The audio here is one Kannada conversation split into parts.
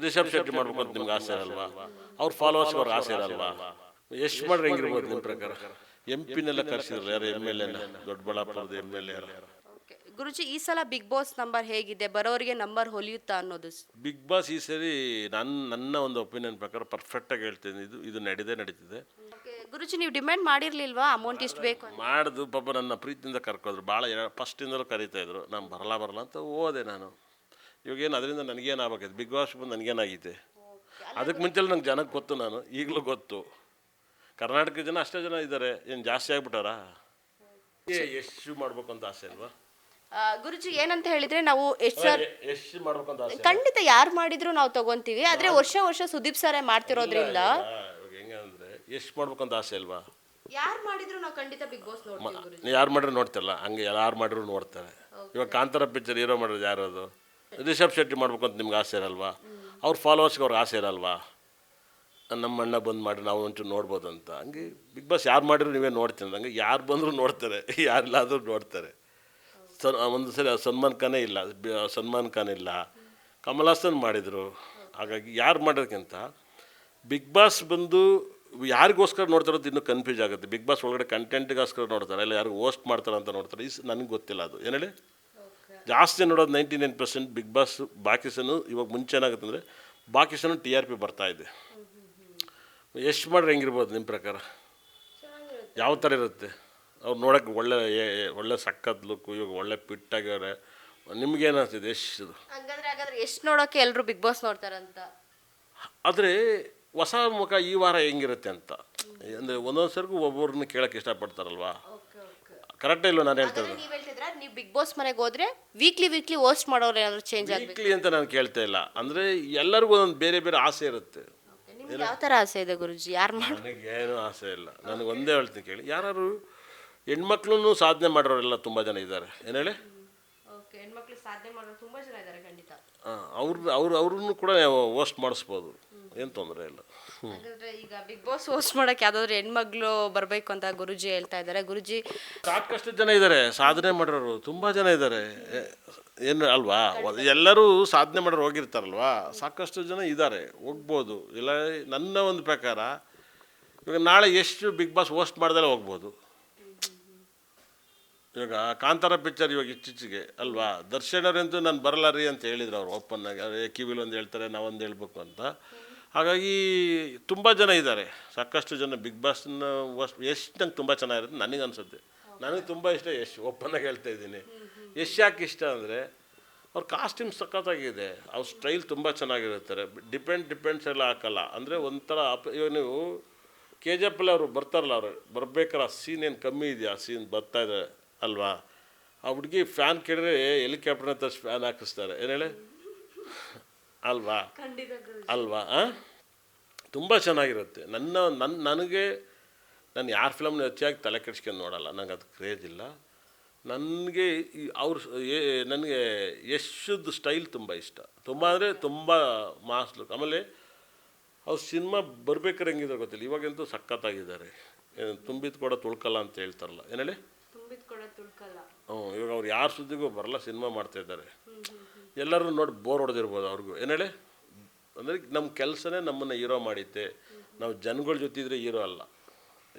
ರಿಷಬ್ ಶೆಟ್ಟಿ ಮಾಡ್ಬೇಕು ಅಂತ ನಿಮ್ಗೆ ಆಸೆ ಇರಲ್ವಾ? ಅವ್ರ ಫಾಲೋವರ್ಸ್ಗೆ ಅವ್ರಿಗೆ ಆಸೆ ಇರಲ್ವಾ? ಎಷ್ಟು ಮಾಡ್ರೆ ಹೆಂಗಿರ್ಬೋದು ನಿಮ್ಮ ಪ್ರಕಾರ? MP ನೆಲ್ಲ ಕರ್ಸಿದ್ರು, ಯಾರು MLA ದೊಡ್ಡಬಳ್ಳಾಪುರದ MLA ಯಾರು? ಓಕೆ ಗುರುಜಿ, ಈ ಸಲ ಬಿಗ್ ಬಾಸ್ ನಂಬರ್ ಹೇಗಿದೆ? ಬರೋರಿಗೆ ನಂಬರ್ ಹೊಲಿಯುತ್ತಾ ಅನ್ನೋದು ಬಿಗ್ ಬಾಸ್ ಈ ಸರಿ ನನ್ನ ಒಂದು ಒಪಿನಿಯನ್ ಪ್ರಕಾರ ಪರ್ಫೆಕ್ಟಾಗಿ ಹೇಳ್ತೀನಿ, ಇದು ನಡೀತಿದೆ. ಓಕೆ ಗುರುಜಿ, ನೀವು ಡಿಮ್ಯಾಂಡ್ ಮಾಡಿರ್ಲಿಲ್ವಾ ಅಮೌಂಟ್ ಇಷ್ಟು ಬೇಕು ಅಂತ? ಮಾಡಿದ್ರು ಪಾಪ ನನ್ನ ಪ್ರೀತಿಯಿಂದ ಕರ್ಕೋದ್ರು, ಭಾಳ ಫಸ್ಟಿಂದಲೂ ಕರೀತಾಯಿದ್ರು. ನಾನು ಬರಲ್ಲ ಅಂತ ಹೋದೆ ನಾನು. ಇವಾಗೇನು ಅದರಿಂದ ನನಗೇನು ಆಗ್ಬೇಕೈತೆ? ಬಿಗ್ ಬಾಸ್ ಬಂದು ನನಗೇನಾಗೈತೆ? ಅದಕ್ಕೆ ಮುಂಚೆಲ್ಲ ನಂಗೆ ಜನಕ್ಕೆ ಗೊತ್ತು, ನಾನು ಈಗಲೂ ಗೊತ್ತು. ಕರ್ನಾಟಕ ಜನ ಅಷ್ಟೇ ಜನ ಇದ್ದಾರೆ, ಏನು ಜಾಸ್ತಿ ಆಗ್ಬಿಟ್ಟಾರಾ? ಎಷ್ಟು ಮಾಡ್ಬೇಕು ಅಂತ ಆಸೆ ಅಲ್ವಾ ಗುರುಜಿ? ಏನಂತ ಹೇಳಿದ್ರೆ ನಾವು ಎಷ್ಟು ಎಷ್ಟು ಮಾಡ್ಬೇಕು ಅಂತ ಆಸೆ? ಖಂಡಿತ ಯಾರು ಮಾಡಿದ್ರು ನಾವು ತಗೊಂತೀವಿ. ಆದ್ರೆ ವರ್ಷ ಸುದೀಪ್ ಸರೇ ಮಾಡ್ತಿರೋದ್ರಿಂದ ಇವಾಗ ಹೆಂಗಂದ್ರೆ ಎಷ್ಟು ಮಾಡ್ಬೇಕಂತ ಆಸೆ ಅಲ್ವಾ? ಯಾರು ಮಾಡಿದ್ರು ನಾವು ಖಂಡಿತ ಬಿಗ್ ಬಾಸ್ ನೋಡ್ತೀವಿ ಗುರುಜಿ. ಯಾರು ಮಾಡಿದ್ರು ನೋಡ್ತಿರಲ್ಲ, ಹಂಗೆ ಯಾರು ಮಾಡಿದ್ರು ನೋಡ್ತಾರೆ. ಇವಾಗ ಕಾಂತಾರ ಪಿಕ್ಚರ್ ಹೀರೋ ಮಾಡೋದು ಯಾರು? ಅದು ರಿಷಬ್ ಶೆಟ್ಟಿ ಮಾಡ್ಬೇಕು ಅಂತ ನಿಮ್ಗೆ ಆಸೆ ಇರಲ್ವಾ? ಅವ್ರ ಫಾಲೋವರ್ಸ್ಗೆ ಅವ್ರಿಗೆ ಆಸೆ ಇರಲ್ವಾ? ನಮ್ಮ ಅಣ್ಣ ಬಂದು ಮಾಡಿ ನಾವು ಒಂಚೂರು ನೋಡ್ಬೋದು ಅಂತ. ಹಂಗೆ ಬಿಗ್ ಬಾಸ್ ಯಾರು ಮಾಡಿದ್ರು ನೀವೇ ನೋಡ್ತೀನಿ, ಹಂಗೆ ಯಾರು ಬಂದರೂ ನೋಡ್ತಾರೆ, ಯಾರಿಲ್ಲಾದರೂ ನೋಡ್ತಾರೆ. ಒಂದು ಸಲ ಸಲ್ಮಾನ್ ಖಾನ್ ಇಲ್ಲ, ಕಮಲ್ ಹಾಸನ್ ಮಾಡಿದರು. ಹಾಗಾಗಿ ಯಾರು ಮಾಡೋದಕ್ಕಿಂತ ಬಿಗ್ ಬಾಸ್ ಬಂದು ಯಾರಿಗೋಸ್ಕರ ನೋಡ್ತಾರೋದು ಇನ್ನೂ ಕನ್ಫ್ಯೂಸ್ ಆಗುತ್ತೆ. ಬಿಗ್ ಬಾಸ್ ಒಳಗಡೆ ಕಂಟೆಂಟ್ಗೋಸ್ಕರ ನೋಡ್ತಾರೆ, ಇಲ್ಲ ಯಾರು ಹೋಸ್ಟ್ ಮಾಡ್ತಾರೆ ಅಂತ ನೋಡ್ತಾರೆ. ನನಗೆ ಗೊತ್ತಿಲ್ಲ ಅದು. ಏನು ಹೇಳಿ, ಜಾಸ್ತಿ ನೋಡೋದು 99% ಬಿಗ್ ಬಾಸ್. ಬಾಕಿಸನು ಇವಾಗ ಮುಂಚೆ ಏನಾಗುತ್ತೆ ಅಂದರೆ ಬಾಕಿಸನು TRP ಬರ್ತಾಯಿದೆ. ಎಷ್ಟು ಮಾಡ್ರೆ ಹೆಂಗಿರ್ಬೋದು ನಿಮ್ಮ ಪ್ರಕಾರ? ಯಾವ ಥರ ಇರುತ್ತೆ? ಅವ್ರು ನೋಡೋಕ್ಕೆ ಒಳ್ಳೆ ಸಖತ್ ಲುಕ್ಕು, ಇವಾಗ ಒಳ್ಳೆ ಪಿಟ್ಟಾಗ್ಯವ್ರೆ. ನಿಮ್ಗೇನು ಅನಿಸ್ತಿದೆ? ಹಾಗಾದ್ರೆ ಎಷ್ಟು ನೋಡೋಕೆ ಎಲ್ಲರೂ ಬಿಗ್ ಬಾಸ್ ನೋಡ್ತಾರಂತ? ಆದರೆ ಹೊಸ ಮುಖ ಈ ವಾರ ಹೆಂಗಿರುತ್ತೆ ಅಂತ ಅಂದರೆ ಒಂದೊಂದು ಸರ್ಗೂ ಒಬ್ಬೊಬ್ರನ್ನ ಕೇಳೋಕ್ಕೆ ಇಷ್ಟಪಡ್ತಾರಲ್ವಾ? ಕರೆಕ್ಟೇ ಇಲ್ವ ನಾನು ಹೇಳ್ತಾ ಇರೋದು? ನೀವು ಬಿಗ್ ಬಾಸ್ ಮನೆಗೆ ಹೋದ್ರೆ ವೀಕ್ಲಿ ಹೋಸ್ಟ್ ಮಾಡೋರು ಏನಾದ್ರು ಚೇಂಜ್ ಆಗಬೇಕು ವೀಕ್ಲಿ ಅಂತ ನಾನು ಕೇಳ್ತಾ ಇಲ್ಲ. ಅಂದರೆ ಎಲ್ಲರಿಗೂ ಒಂದೊಂದು ಬೇರೆ ಬೇರೆ ಆಸೆ ಇರುತ್ತೆ. ನಿಮ್ಗೆ ಯಾವ ಥರ ಆಸೆ ಇದೆ ಗುರುಜಿ? ಯಾರು ಮಾಡಿ? ನನಗೇನು ಆಸೆ ಇಲ್ಲ. ನನಗೆ ಒಂದೇ ಹೇಳ್ತೀನಿ ಕೇಳಿ, ಯಾರು ಹೆಣ್ಮಕ್ಳು ಸಾಧನೆ ಮಾಡೋರೆಲ್ಲ ತುಂಬ ಜನ ಇದ್ದಾರೆ. ಏನು ಹೇಳಿ, ಹೆಣ್ಮಕ್ಳು ಸಾಧನೆ ಮಾಡೋರು ತುಂಬ ಜನ ಇದ್ದಾರೆ ಖಂಡಿತ. ಅವ್ರನ್ನು ಕೂಡ ಹೋಸ್ಟ್ ಮಾಡಿಸ್ಬೋದು, ಏನು ತೊಂದರೆ ಇಲ್ಲ. ಹಾಗಾದ್ರೆ ಈಗ ಬಿಗ್ ಬಾಸ್ ಹೋಸ್ಟ್ ಮಾಡಕ್ಕೆ ಯಾವ್ದಾದ್ರು ಹೆಣ್ಮಗ್ಳು ಬರಬೇಕು ಅಂತ ಗುರುಜಿ ಹೇಳ್ತಾ ಇದ್ದಾರೆ. ಗುರುಜಿ, ಸಾಕಷ್ಟು ಜನ ಇದ್ದಾರೆ ಸಾಧನೆ ಮಾಡೋರು, ತುಂಬ ಜನ ಇದ್ದಾರೆ. ಏನು ಅಲ್ವಾ? ಎಲ್ಲರೂ ಸಾಧನೆ ಮಾಡೋರು ಹೋಗಿರ್ತಾರಲ್ವಾ? ಸಾಕಷ್ಟು ಜನ ಇದ್ದಾರೆ, ಹೋಗ್ಬೋದು. ಇಲ್ಲ, ನನ್ನ ಒಂದು ಪ್ರಕಾರ ಇವಾಗ ನಾಳೆ ಎಷ್ಟು ಬಿಗ್ ಬಾಸ್ ಹೋಸ್ಟ್ ಮಾಡ್ದಲ್ಲೇ ಹೋಗ್ಬೋದು. ಇವಾಗ ಕಾಂತಾರ ಪಿಕ್ಚರ್ ಇವಾಗ ಇತ್ತೀಚೆಗೆ ಅಲ್ವಾ, ದರ್ಶನವ್ರಂತೂ ನಾನು ಬರಲ್ಲ ರೀ ಅಂತ ಹೇಳಿದ್ರು ಅವ್ರು ಓಪನ್ನಾಗಿ. ಕಿವಿಲ್ ಒಂದು ಹೇಳ್ತಾರೆ, ನಾವೊಂದು ಹೇಳ್ಬೇಕು ಅಂತ. ಹಾಗಾಗಿ ತುಂಬ ಜನ ಇದ್ದಾರೆ, ಸಾಕಷ್ಟು ಜನ. ಬಿಗ್ ಬಾಸ್ನ ಎಷ್ಟು ನಂಗೆ ತುಂಬ ಚೆನ್ನಾಗಿರುತ್ತೆ ನನಗೆ ಅನಿಸುತ್ತೆ. ನನಗೆ ತುಂಬ ಇಷ್ಟ ಯಶ್, ಓಪನ್ನಾಗಿ ಹೇಳ್ತಾ ಇದ್ದೀನಿ. ಯಶ್ ಯಾಕೆ ಇಷ್ಟ ಅಂದರೆ ಅವ್ರ ಕಾಸ್ಟ್ಯೂಮ್ ಸಖತ್ತಾಗಿದೆ, ಅವ್ರ ಸ್ಟೈಲ್ ತುಂಬ ಚೆನ್ನಾಗಿರ್ತಾರೆ. ಡಿಪೆಂಡ್ಸ್ ಎಲ್ಲ ಹಾಕಲ್ಲ. ಅಂದರೆ ಒಂಥರ ಇವಾಗ ನೀವು KGF ಅವರು ಬರ್ತಾರಲ್ಲ, ಅವ್ರು ಬರ್ಬೇಕಾರೆ ಆ ಸೀನ್ ಏನು ಕಮ್ಮಿ ಇದೆಯಾ? ಆ ಸೀನ್ ಬರ್ತಾಯಿದೆ ಅಲ್ವಾ? ಆ ಹುಡುಗಿ ಫ್ಯಾನ್ ಕೇಳಿದ್ರೆ ಹೆಲಿಕಾಪ್ಟರ್ನ ತರಿಸಿ ಫ್ಯಾನ್ ಹಾಕಿಸ್ತಾರೆ. ಏನು ಹೇಳಿ, ಅಲ್ವಾ? ಅಲ್ವಾ? ತುಂಬ ಚೆನ್ನಾಗಿರುತ್ತೆ. ನನಗೆ ನಾನು ಯಾರ ಫಿಲಮ್ನ ಹೆಚ್ಚಾಗಿ ತಲೆ ಕೆಡ್ಸ್ಕೊಂಡು ನೋಡಲ್ಲ, ನಂಗೆ ಅದು ಕ್ರೇಜ್ ಇಲ್ಲ. ನನಗೆ ನನಗೆ ಯಶದ್ದು ಸ್ಟೈಲ್ ತುಂಬ ಇಷ್ಟ. ತುಂಬ ಅಂದರೆ ತುಂಬ ಮಾಸ್ ಲುಕ್. ಆಮೇಲೆ ಅವ್ರು ಸಿನಿಮಾ ಬರ್ಬೇಕಾದ್ರೆ ಹೆಂಗಿದ್ರೆ ಗೊತ್ತಿಲ್ಲ, ಇವಾಗಂತೂ ಸಖತ್ತಾಗಿದ್ದಾರೆ. ತುಂಬಿದ ಕೂಡ ತುಳ್ಕಲ್ಲ ಅಂತ ಹೇಳ್ತಾರಲ್ಲ. ಏನು ಹೇಳಿ, ಇವಾಗ ಅವ್ರು ಯಾರ ಸುದ್ದಿಗೂ ಬರಲ್ಲ, ಸಿನಿಮಾ ಮಾಡ್ತಾಯಿದ್ದಾರೆ. ಎಲ್ಲರೂ ನೋಡಿ ಬೋರ್ ಹೊಡೆದಿರ್ಬೋದು ಅವ್ರಿಗೂ. ಏನು ಹೇಳಿ, ಅಂದರೆ ನಮ್ಮ ಕೆಲಸನೇ ನಮ್ಮನ್ನು ಹೀರೋ ಮಾಡಿತ್ತೆ. ನಾವು ಜನಗಳ ಜೊತೆ ಇದ್ದರೆ ಹೀರೋ ಅಲ್ಲ.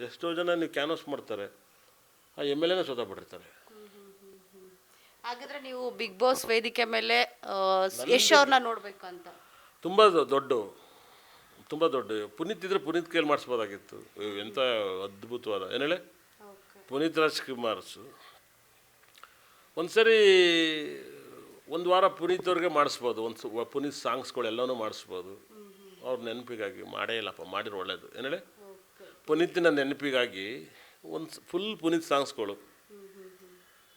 ಎಷ್ಟೋ ಜನ ನೀವು ಕ್ಯಾನ್ವಸ್ ಮಾಡ್ತಾರೆ, ಆ MLAನೇ ಸೋತಾಗ್ಬಿಟ್ಟಿರ್ತಾರೆ. ಹಾಗಾದ್ರೆ ನೀವು ಬಿಗ್ ಬಾಸ್ ವೇದಿಕೆ ಮೇಲೆ ಯಶ್ ಅವ್ರನ್ನ ನೋಡ್ಬೇಕು ಅಂತ? ತುಂಬ ದೊಡ್ಡ ಪುನೀತ್ ಇದ್ರೆ ಪುನೀತ್ ಕೈಯಲ್ಲಿ ಮಾಡಿಸ್ಬೋದಾಗಿತ್ತು. ಎಂಥ ಅದ್ಭುತವಾದ. ಏನು ಹೇಳಿ, ಪುನೀತ್ ರಾಜ್ಕುಮಾರ್ಸು ಒಂದು ಸರಿ ಒಂದು ವಾರ ಪುನೀತ್ ಅವ್ರಿಗೆ ಮಾಡಿಸ್ಬೋದು. ಪುನೀತ್ ಸಾಂಗ್ಸ್ಗಳು ಎಲ್ಲನೂ ಮಾಡಿಸ್ಬೋದು. ಅವ್ರ ನೆನಪಿಗಾಗಿ ಮಾಡೇ ಇಲ್ಲಪ್ಪ, ಮಾಡಿರೋ ಒಳ್ಳೇದು. ಏನು ಹೇಳಿ, ಪುನೀತಿನ ನೆನಪಿಗಾಗಿ ಒಂದು ಫುಲ್ ಪುನೀತ್ ಸಾಂಗ್ಸ್ಗಳು,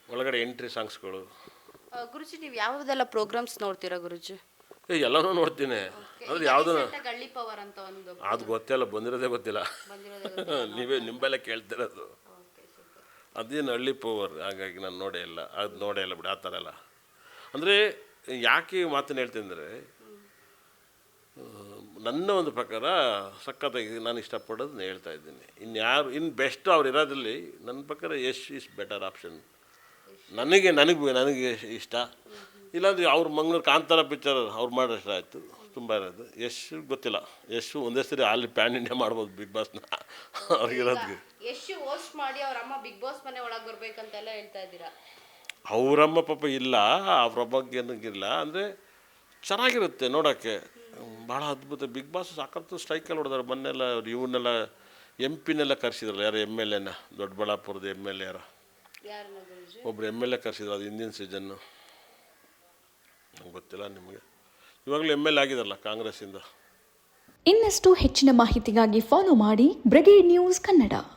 ಒಳಗಡೆ ಎಂಟ್ರಿ ಸಾಂಗ್ಸ್ಗಳು. ಗುರುಜಿ, ನೀವು ಯಾವುದೆಲ್ಲ ಪ್ರೋಗ್ರಾಮ್ಸ್ ನೋಡ್ತೀರಾ ಗುರುಜಿ? ಎಲ್ಲನೂ ನೋಡ್ತೀನಿ. ಅಂದರೆ ಯಾವುದು ಗಳ್ಳಿ ಪವರ್ ಅಂತ ಒಂದು ಅದು ಗೊತ್ತಿಲ್ಲ, ಬಂದಿರೋದೇ ಗೊತ್ತಿಲ್ಲ. ನಿಂಬೆಲ್ಲ ಕೇಳ್ತಿರೋದು ಅದೇನು ಹಳ್ಳಿ ಪವರ್. ಹಾಗಾಗಿ ನಾನು ನೋಡೇ ಇಲ್ಲ ಬಿಡಿ ಆ ಥರ ಎಲ್ಲ. ಅಂದರೆ ಯಾಕೆ ಮಾತನ್ನು ಹೇಳ್ತೀನಿ ಅಂದರೆ, ನನ್ನ ಒಂದು ಪ್ರಕಾರ ಸಖತ್ತಾಗಿ ನಾನು ಇಷ್ಟಪಡೋದನ್ನ ಹೇಳ್ತಾ ಇದ್ದೀನಿ. ಇನ್ನು ಬೆಸ್ಟ್ ಅವ್ರು ಇರೋದ್ರಲ್ಲಿ ನನ್ನ ಪ್ರಕಾರ ಯಶ್ ಇಸ್ ಬೆಟರ್ ಆಪ್ಷನ್. ನನಗೆ ಇಷ್ಟ. ಇಲ್ಲಾಂದರೆ ಅವ್ರ ಮಂಗಳೂರು ಕಾಂತಾರ ಪಿಕ್ಚರ್ ಅವ್ರು ಮಾಡೋಷ್ಟು ಆಯಿತು. ತುಂಬ ಇರೋದು. ಯಶ್ ಗೊತ್ತಿಲ್ಲ, ಯಶ್ ಒಂದೇ ಸರಿ ಅಲ್ಲಿ ಪ್ಯಾನ್ ಇಂಡಿಯಾ ಮಾಡ್ಬೋದು ಬಿಗ್ ಬಾಸ್ನ ಅವ್ರಿಗಿರೋದಕ್ಕೆ. ಎಷ್ಟು ಹೋಸ್ಟ್ ಮಾಡಿ ಅವ್ರ ಅಮ್ಮ ಬಿಗ್ ಬಾಸ್ ಮನೆ ಒಳಗೆ ಬರ್ಬೇಕಂತೆಲ್ಲ ಹೇಳ್ತಾ ಇದ್ದೀರಾ. ಅವರಮ್ಮ ಪಾಪ ಇಲ್ಲ, ಅವ್ರ ಬಗ್ಗೆ ಏನಕ್ಕಿಲ್ಲ, ಅಂದರೆ ಚೆನ್ನಾಗಿರುತ್ತೆ ನೋಡೋಕ್ಕೆ, ಭಾಳ ಅದ್ಭುತ. ಬಿಗ್ ಬಾಸ್ ಸಾಕಷ್ಟು ಸ್ಟ್ರೈಕಲ್ಲಿ ಹೊಡೆದಾರೆ. ಮೊನ್ನೆಲ್ಲ ಅವ್ರು ಇವನ್ನೆಲ್ಲ MP ಕರೆಸಿದ್ರಲ್ಲ, ಯಾರು MLA ದೊಡ್ಡಬಳ್ಳಾಪುರದ MLA ಯಾರು ಯಾರನ್ನ ಗುರುಜಿ? ಒಬ್ರು MLA ಕರೆಸಿದ್ರು, ಅದು ಹಿಂದಿನ ಸೀಸನ್ನು, ನಂಗೆ ಗೊತ್ತಿಲ್ಲ ನಿಮಗೆ. ಇವಾಗಲೂ MLA ಆಗಿದಾರಲ್ಲ ಕಾಂಗ್ರೆಸ್ಸಿಂದ. ಇನ್ನಷ್ಟು ಹೆಚ್ಚಿನ ಮಾಹಿತಿಗಾಗಿ ಫಾಲೋ ಮಾಡಿ ಬ್ರಿಗೇಡ್ ನ್ಯೂಸ್ ಕನ್ನಡ.